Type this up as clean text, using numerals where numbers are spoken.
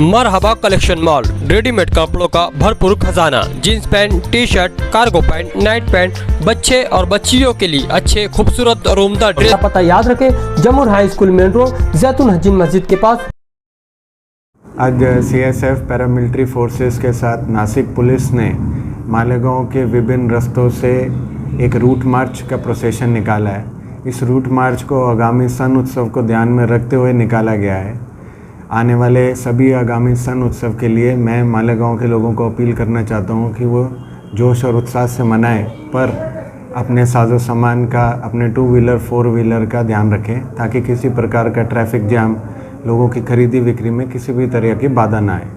मरहबा collection mall, readymade कपड़ों का भरपूर खजाना, jeans pant, T shirt, cargo pant, night pant, बच्चे और बच्चियों के लिए अच्छे खूबसूरत और उम्दा ड्रेस। पता याद रखें, जमुर हाई स्कूल मेन रोड, जैतून हजीन मस्जिद के पास। आज सीएसएफ पैरामिलिट्री फोर्सेस के साथ नासिक पुलिस ने मालेगांव के विभिन्न रास्तों से एक रूट मार्च का प्रोसेशन निकाला है। इस रूट मार्च को आगामी सन उत्सव को ध्यान में रखते हुए निकाला गया है। आने वाले सभी आगामी सन उत्सव के लिए मैं मालेगांव के लोगों को अपील करना चाहता हूं कि वो जोश और उत्साह से मनाएं, पर अपने साजो सामान का, अपने 2 व्हीलर 4 व्हीलर का ध्यान रखें ताकि किसी प्रकार का ट्रैफिक जाम, लोगों की खरीदी बिक्री में किसी भी तरह की बाधा ना आए।